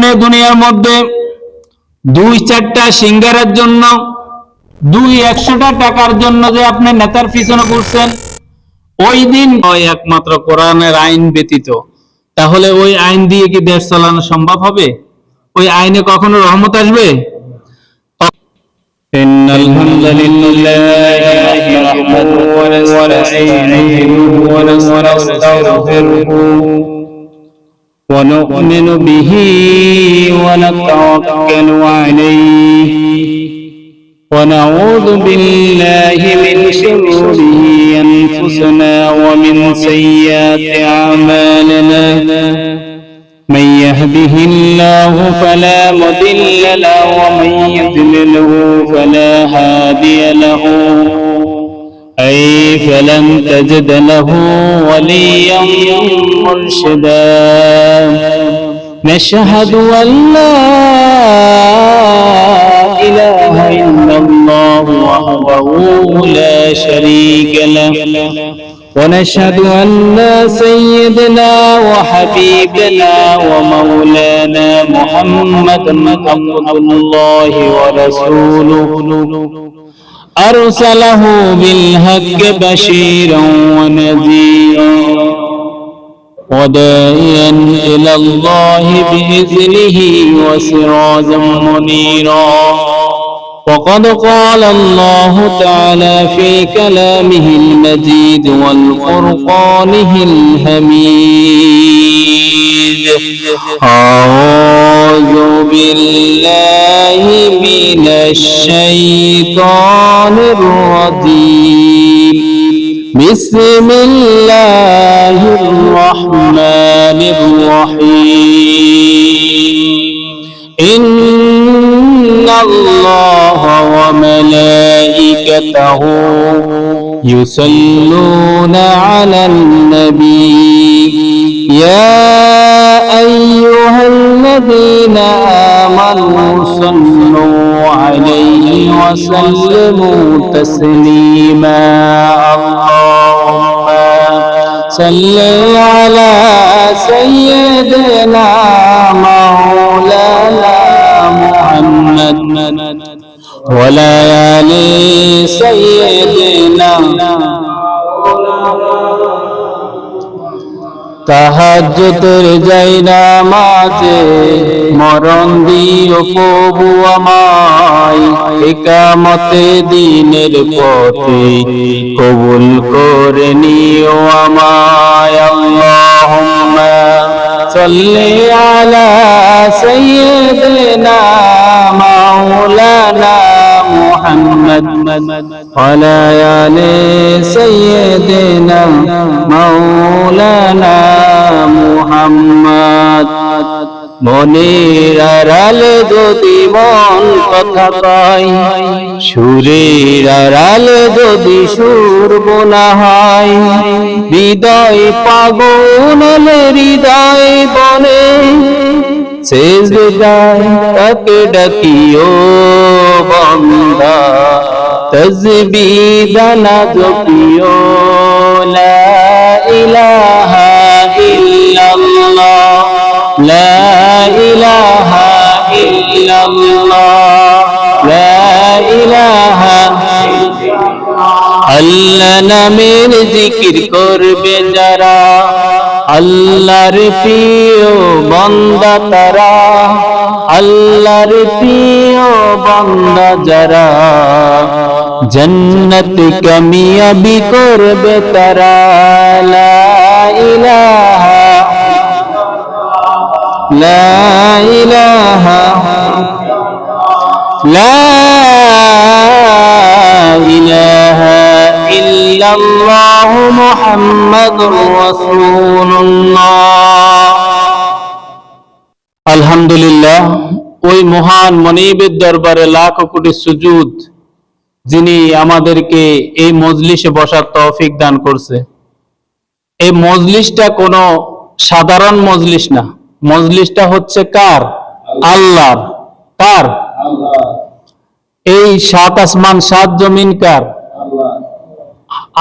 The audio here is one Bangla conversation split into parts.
আপনি দুনিয়ার মধ্যে 2-4টা সিঙ্গারের জন্য 100টা টাকার জন্য যে আপনি নেতার পিছনে ঘুরছেন, ওই দিন একমাত্র কোরআনের আইন ব্যতীত, তাহলে ওই আইন দিয়ে কি দেশ চালানো সম্ভব হবে? ওই আইনে কখনো রহমত আসবে? ইন্নাল হামদালিল্লাহি নাহমাদুহু ওয়া নাস্তাঈনুহু ওয়া নাস্তাগফিরুহু ওয়া নু'মিনু বিহি ওয়া নাতাওয়াক্কালু আলাইহি ওয়া নাউযু বিল্লাহি মিন শুরুরি আনফুসিনা ওয়া মিন সাইয়্যাতি আ'মালিনা من يهده الله فلا مضل له ومن يضلله فلا هادي له أي فلن تجد له وليا مرشدا نشهد أن لا إله إلا الله وحده لا شريك له ونشهد أن سيدنا وحبيبنا ومولانا محمدا عبد الله ورسوله أرسله بالحق بشيرا ونذيرا وداعيا إلى الله بإذنه وسراجا منيرا وقد قال الله تعالى في كلامه المجيد والفرقانه الحميد أعوذ بالله من الشيطان الرجيم بسم الله الرحمن الرحيم إن الله وملائكته يصلون على النبي يا أيها الذين آمنوا صلوا عليه وسلموا تسليما اللهم صل على سيدنا مولانا محمد وعلى آل سيدنا তাহাজ্জুদের যাইনা মাঝে মরণ দিও প্রভু আমায় ইকামতে দিনের পথে কবুল করে নিও আমায় আল্লাহুম্মা সাল্লি আলা সাইয়্যিদিনা মাওলানা মুহাম্মদ ওয়ালা আলি সাইয়্যিদিনা মাওলানা মুহাম্মদ মনের আড়ালে যদি মন কথা কয় সুরের আড়ালে যদি সুর বোনা হয় হৃদয় পাগল হৃদয় বনে সেজদায় তাকে ডাকিও বান্দা তাসবিহ দানা জপিও লা ইলাহা ইল্লাল্লাহ লা ইলাহা ইল্লাল্লাহ লা ইলাহা আল্লাহ নামের জিকির করবে যারা আল্লাহর প্রিয় বান্দা তারা আল্লাহর প্রিয় বান্দা যারা জান্নাত কামিয়াবি করবে তারা লা ইলাহা লা ইলাহা লা ইলাহা ইল্লাল্লাহু মুহাম্মাদুর রাসূলুল্লাহ। আলহামদুলিল্লাহ, ওই মহান মনিবের দরবারে লাখ কোটি সুজুদ যিনি আমাদেরকে এই মজলিসে বসার তৌফিক দান করছে। এই মজলিসটা কোনো সাধারণ মজলিস না, মজলিসটা হচ্ছে কার? আল্লাহর। কার? এই 7 আসমান 7 জমিন কার?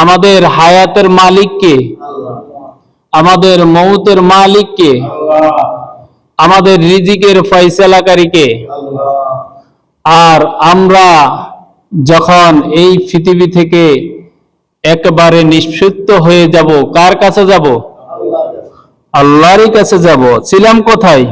আমাদের হায়াতের মালিক কে? আমাদের মৌতের মালিক কে? আমাদের রিজিকের ফয়সালাকারী কে? আর আমরা যখন এই পৃথিবী থেকে একবারে নিঃসৃত হয়ে যাব, কার কাছে যাব? আল্লাহরই কাছে যাব। ছিলাম কোথায়?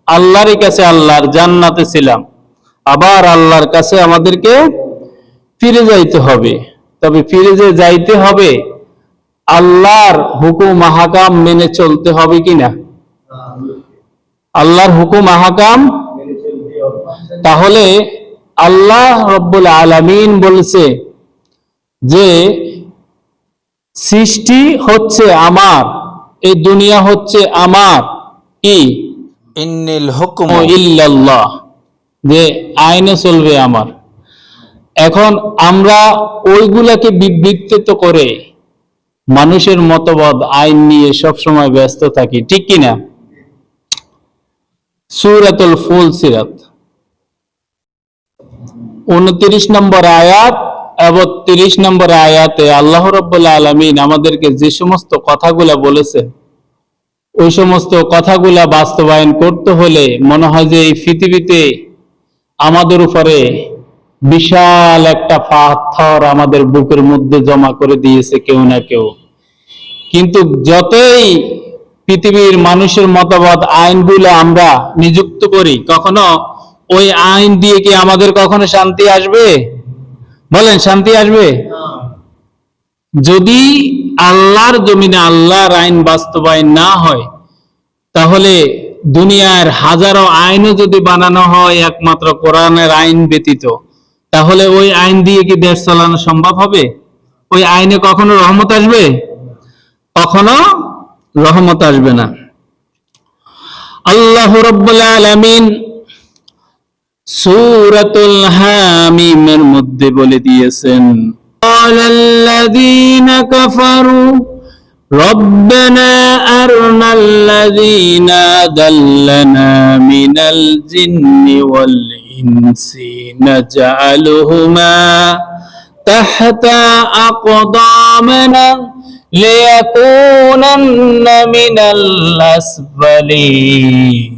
আল্লাহরই কাছে, আল্লাহর জান্নাতে ছিলাম। আবার আল্লাহর কাছে আমাদেরকে ফিরে যাইতে হবে। তবে ফিরে যে যাইতে হবে, আল্লাহর হুকুম আহকাম মেনে চলতে হবে কিনা? আল্লাহর হুকুম আহকাম। তাহলে আল্লাহ রব্বুল আলামিন বলছে যে সৃষ্টি হচ্ছে আমার, এই দুনিয়া হচ্ছে আমার, কি? ইন্নিল হুকমু ইল্লাল্লাহ, যে আইনে চলবে আমার। এখন আমরা ওইগুলাকে বিবৃত করে মানুষের মতবাদ আইন নিয়ে সবসময় ব্যস্ত থাকি, ঠিক কিনা? সূরাতুল ফুলসিরাত 29 নম্বর আয়াত এবং 30 নম্বর আয়াতে আল্লাহ রাব্বুল আলামিন আমাদেরকে যে সমস্ত কথাগুলা বলেছেন, ওই সমস্ত কথাগুলা বাস্তবায়ন করতে হলে মনে হয় যে এই পৃথিবীতে আমাদের উপরে বিশাল একটা পাথর আমাদের বুকের মধ্যে জমা করে দিয়েছে কেউ না কেউ। কিন্তু যতই পৃথিবীর মানুষের মতবাদ আইনগুলো আমরা নিযুক্ত করি, কখনো ওই আইন দিয়ে কি আমাদের কখনো শান্তি আসবে? বলেন, শান্তি আসবে? যদি আল্লাহর জমিনে আল্লাহর আইন বাস্তবায়ন না হয়, তাহলে দুনিয়ার হাজারো আইনও যদি বানানো হয় একমাত্র কোরআনের আইন ব্যতীত, তাহলে ওই আইন দিয়ে কি দেশ চালানো সম্ভব হবে? ওই আইনে কখনো রহমত আসবে? কখনো রহমত আসবে না। আল্লাহ রাব্বুল আলামিন সূরাতুল হামিমের মধ্যে বলে দিয়েছেন, ক্বালাল্লাযীনা কাফারু রব্বানা আরনাল্লাযীনা দাল্লানা মিনাল জিন্নি ওয়াল ইনসি নাজআলুহুমা তাহতা আকদামিনা লিয়াকুনান্না মিনাল আসফালিন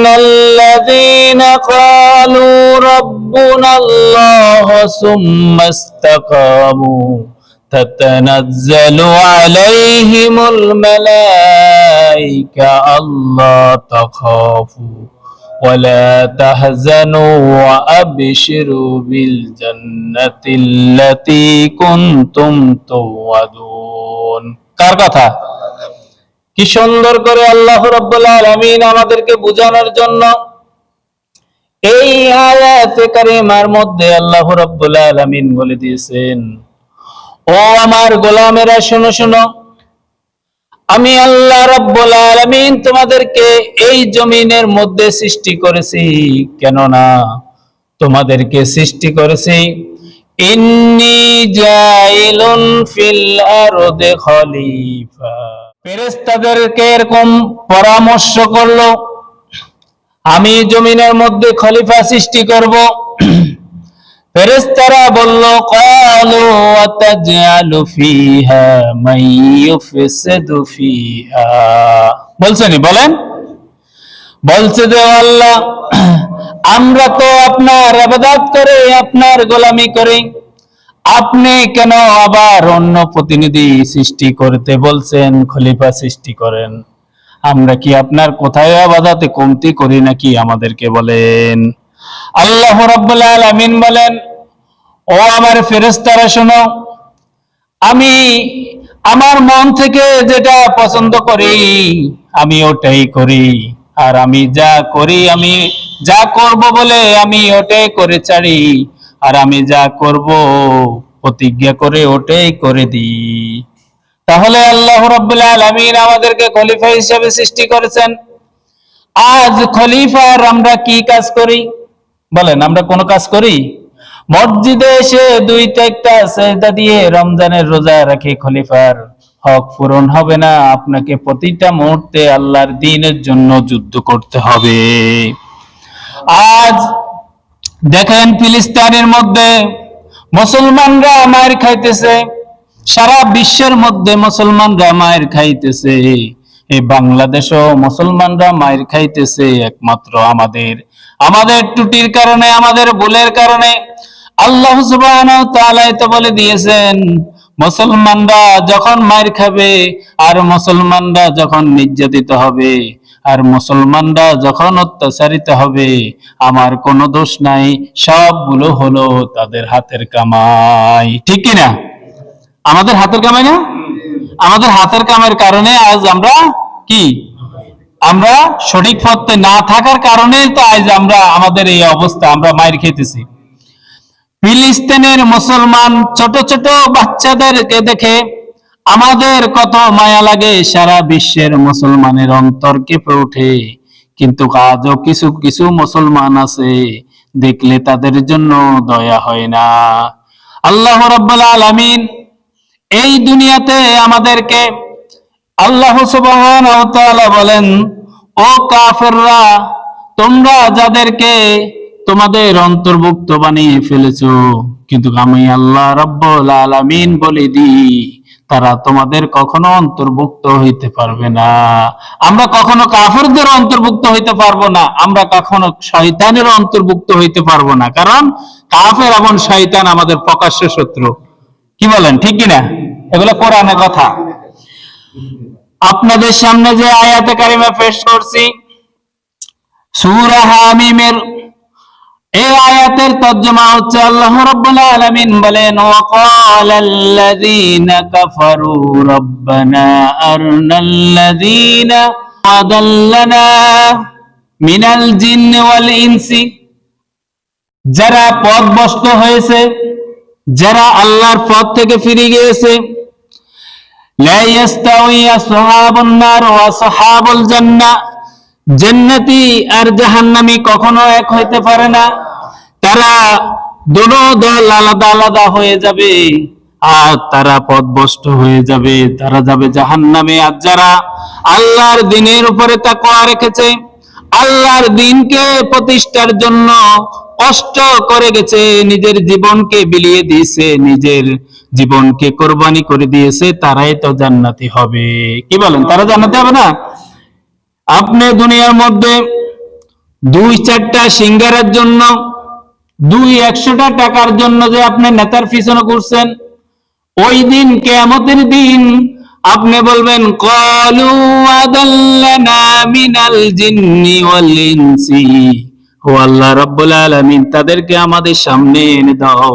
ইন্নাল্লাযীনা ক্বালু রাব্বুনাল্লাহু সুম্মা ইসতাকামু تتنزل عليهم الملائكة ألا تخافوا ولا تحزنوا وأبشروا بالجنة التي كنتم توعدون। কার কথা? কি সুন্দর করে আল্লাহ রাব্বুল আলামিন আমাদেরকে বোঝানোর জন্য এই আয়াতে কারিমার মধ্যে আল্লাহ রাব্বুল আলামিন বলে দিয়েছেন, ও আমার গোলামেরা শোনো শোনো, আমি আল্লাহ রাব্বুল আলামিন তোমাদেরকে এই জমিনের মধ্যে সৃষ্টি করেছি। কেননা তোমাদেরকে সৃষ্টি করেছি ইন্নী জাইলুন ফিল আরদি খলিফা। ফেরেশতাদেরকে এরকম পরামর্শ করলো, আমি জমিনের মধ্যে খলিফা সৃষ্টি করব। ফেরেশতারা বলল, ক্বালু আতাজআলু ফিহা মান ইউফসিদু ফিহা। বলছেন, বলেন, বলছে যে আল্লাহ, আমরা তো আপনার ইবাদত করে আপনার গোলামি করি, আপনি কেন আবার অন্য প্রতিনিধি সৃষ্টি করতে বলছেন, খলিফা সৃষ্টি করেন? আমরা কি আপনার কোথায় ইবাদতে কমতি করি নাকি? আমাদেরকে বলেন। আল্লাহ রাব্বুল আলামিন বলেন, ও আমার ফেরেশতারা শোনো, আমি আমার মন থেকে যেটা পছন্দ করি আমি ওটাই করি, আর আমি যা করি, আমি যা করব বলে আমি ওটাই করে ছাড়ি, আর আমি যা করব প্রতিজ্ঞা করে ওটাই করে দিই। তাহলে আল্লাহ রাব্বুল আলামিন আমাদেরকে খলিফা হিসেবে সৃষ্টি করেছেন। আজ খলিফার আমরা কি কাজ করি? বলেন, আমরা কোন কাজ করি? মসজিদে এসে 2-1টা সেজদা দিয়ে রমজানের রোজা রাখি, খলিফার হক পূরণ হবে না। আপনাকে প্রতিটা মুহূর্তে আল্লাহর দ্বীনের জন্য যুদ্ধ করতে হবে। আজ দেখেন ফিলিস্তিনের মধ্যে মুসলমানরা মার খাইতেছে, সারা বিশ্বের মধ্যে মুসলমানরা মার খাইতেছে। এই বাংলাদেশও মুসলমানরা মাইর খাইতেছে একমাত্র আমাদের ত্রুটির কারণে, আমাদের ভুলের কারণে। আল্লাহ সুবহানাহু ওয়া তাআলা তো বলে দিয়েছেন, মুসলমানরা যখন মাইর খাবে, আর মুসলমানরা যখন নির্যাতিত হবে, আর মুসলমানরা যখন অত্যাচারিত হবে, আমার কোনো দোষ নাই, সবগুলো হলো তাদের হাতের কামাই। ঠিক কিনা? আমাদের হাতের কামাই না? আমাদের হাতের কামাইয়ের কারণে আজ আমরা কি, আমরা সঠিক পথে না থাকার কারণে তো আজ আমাদের এই অবস্থা, আমরা মাইর খেতেছি। ফিলিস্তিনের মুসলমান ছোট ছোট বাচ্চাদেরকে দেখে আমাদের কত মায়া লাগে, সারা বিশ্বের মুসলমানের অন্তর কেঁপে ওঠে। কিন্তু আজও কিছু কিছু মুসলমান আছে, দেখলে তাদের জন্য দয়া হয় না। আল্লাহ রাব্বুল আলামিন এই দুনিয়াতে আমাদেরকে, আল্লাহ সুবহানাহু ওয়া তাআলা বলেন, ও কাফেররা, তোমরা যাদেরকে তোমাদের অন্তর্ভুক্ত বানিয়ে ফেলেছো, কিন্তু আমি আল্লাহ রাব্বুল আলামিন বলে দিই, তারা তোমাদের কখনো অন্তর্ভুক্ত হইতে পারবে না। আমরা কখনো কাফেরদের অন্তর্ভুক্ত হইতে পারবো না, আমরা কখনো শয়তানের অন্তর্ভুক্ত হইতে পারবো না, কারণ কাফের এবং শয়তান আমাদের প্রকাশ্য শত্রু। কি বলেন, ঠিক কিনা? এগুলো কোরআনের কথা। আপনাদের সামনে যে আয়াতে কারিমা পেশ করছি, সূরা হামিমের এই আয়াতের তর্জমা হচ্ছে, আল্লাহ রাব্বুল আলামিন বলেন, ওয়াকালাল্লাযীনা কাফারু রাব্বানা আরনাল্লাযীনা আদাল্লানা মিনাল জিন্নি ওয়াল ইনসি। যারা পথভ্রষ্ট হয়েছে, যারা আল্লাহর পথ থেকে ফিরে গিয়েছে, লা ইয়াস্তাউই আসহাবুন নার ওয়া আসহাবুল জান্নাহ, জান্নাতি আর জাহান্নামী কখনো এক হইতে পারে না। তারা দুটো দল আলাদা আলাদা হয়ে যাবে, আর তারা পথভ্রষ্ট হয়ে যাবে, তারা যাবে জাহান্নামে। আর যারা আল্লাহর দ্বীনের উপরে তাকওয়া রেখেছে, আল্লাহর দ্বীনকে প্রতিষ্ঠার জন্য কষ্ট করে গেছে, নিজের জীবনকে বিলিয়ে দিয়েছে, নিজের জীবনকে কোরবানি করে দিয়েছে, তারাই তো জান্নাতি হবে। কি বলেন, তারা জান্নাতি হবে না? আপনি দুনিয়ার মধ্যে 2-4টা সিঙ্গারের জন্য, 100টা টাকার জন্য যে আপনি নেতার পিছনে ঘুরছেন, ওই দিন কিয়ামতের দিন আপনি বলবেন, ক্বালু আদাল্লানা মিনাল জিন্নি ওয়াল ইনসি, ও আল্লাহ রাব্বুল আলামিন, তাদেরকে আমাদের সামনে এনে দাও,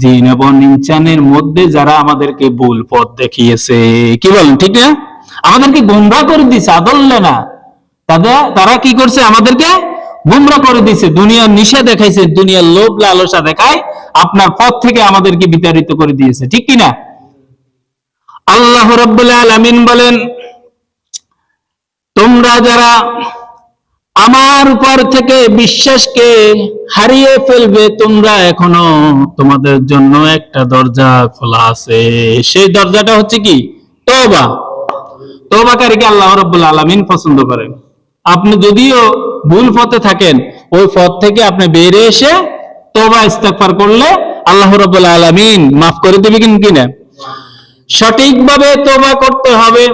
জিন এবং ইনসানের মধ্যে যারা আমাদেরকে ভুল পথ দেখিয়েছে। কি বলেন, ঠিক না? আমাদেরকে গোমরাহ করে দিয়েছে, আদাল্লানা, তারা কি করছে, আমাদেরকে গুমরাহ করে দিয়েছে, দুনিয়ার নিশা দেখাইছে, দুনিয়ার লোভ লালসা দেখায় আপনার পথ থেকে আমাদেরকে বিতাড়িত করে দিয়েছে। ঠিক কিনা? আল্লাহ রাব্বুল আলামিন বলেন, তোমরা যারা আমার উপর থেকে বিশ্বাসকে হারিয়ে ফেলবে, তোমরা এখনো, তোমাদের জন্য একটা দরজা খোলা আছে। সেই দরজাটা হচ্ছে কি? তওবা। তওবাকারীকে আল্লাহ রাব্বুল আলামিন পছন্দ করেন। আপনি যদিও ভুল পথে থাকেন, ওই পথ থেকে আপনি বেরিয়ে এসে তওবা ইস্তেগফার করলে আল্লাহ রাব্বুল আলামিন মাফ করে দেবে কিনা? সঠিকভাবে তওবা করতে হবে,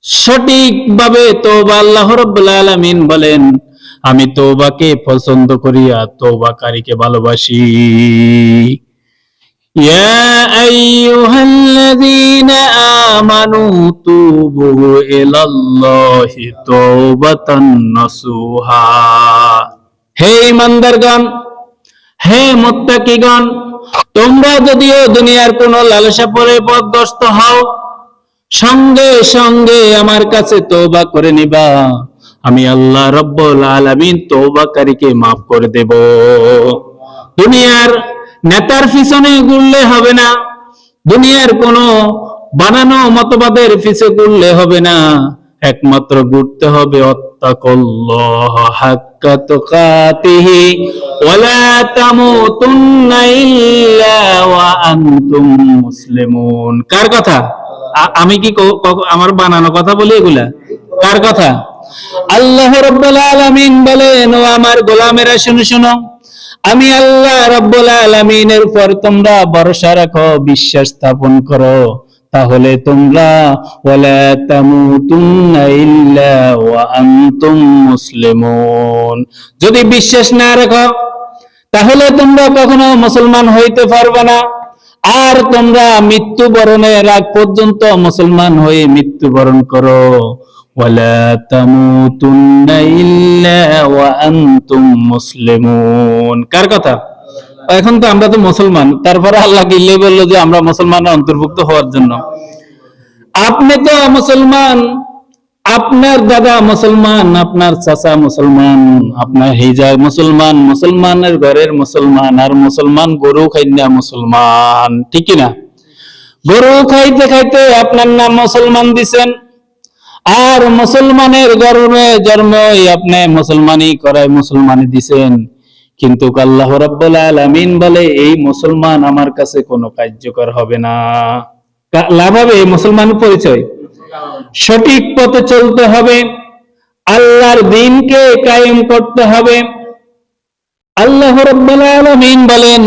সঠিকভাবে তওবা। আল্লাহ রাব্বুল আলামিন বলেন, আমি তওবাকে পছন্দ করি আর তওবাকারীকে ভালোবাসি। ইয়া আইয়ুহাল্লাযীনা আমানু তুবু ইলাল্লাহি তাওবাতান নাসুহা। হে ঈমানদারগণ, হে মুত্তাকিগণ, তোমরা যদিও দুনিয়ার কোন লালসা পরে পথভ্রষ্ট হও, সঙ্গে সঙ্গে আমার কাছে তওবা করে নিবা, আমি আল্লাহ রাব্বুল আলামিন তওবাকারীকে মাফ করে দেব। দুনিয়ার নেতার পিছনে ঘুরলে হবে না, দুনিয়ার কোন বানানো মতবাদের পিছনে ঘুরলে হবে না, একমাত্র ঘুরতে হবে ওয়াত্তাকুল্লাহ হাক্কা তুকাতিহি ওয়ালা তামুতুন্না ইল্লা ওয়া আনতুম মুসলিমুন। কার কথা? আমি কি আমার বানানো কথা বলি এগুলা? কার কথা? আল্লাহ রাব্বুল আলামিন বলেন, ও আমার গোলামেরা শুনো শুনো, আমি আল্লাহ রাব্বুল আলামিনের উপর তোমরা ভরসা রাখো, বিশ্বাস স্থাপন করো, তাহলে তোমরা ওয়ালা তামুতুন্না ইল্লা ওয়া আনতুম মুসলিমুন, যদি বিশ্বাস না রাখো তাহলে তোমরা কখনো মুসলমান হইতে পারবে না। আর তোমরা মৃত্যুবরণের আগ পর্যন্ত মুসলমান হয়ে মৃত্যুবরণ করো। ওয়ালা তামুতুন্না ইল্লা ওয়া আনতুম মুসলিমুন। কার কথা? এখন তো আমরা তো মুসলমান, তারপরে আল্লাহ গিল্লে বললো যে আমরা মুসলমানের অন্তর্ভুক্ত হওয়ার জন্য। আপনি তো মুসলমান, আপনার দাদা মুসলমান, আপনার চাচা মুসলমান, আপনার হিজা মুসলমান, মুসলমানের ঘরের মুসলমান, আর মুসলমান গরু খাইনা মুসলমান, ঠিক না? গরু খাইতে খাইতে আপনার নাম মুসলমান দিছেন, আর মুসলমানের গর্ভে জন্ম আপনি মুসলমানি করায় মুসলমানি দিছেন। কিন্তু আল্লাহ রাব্বুল আলামিন বলে এই মুসলমান আমার কাছে কোনো কার্যকর হবে না। লাভ হবে এই মুসলমানের পরিচয়? সঠিক পথে চলতে হবে, আল্লাহর দ্বীনকে কায়েম করতে হবে। আল্লাহ রাব্বুল আলামিন বলেন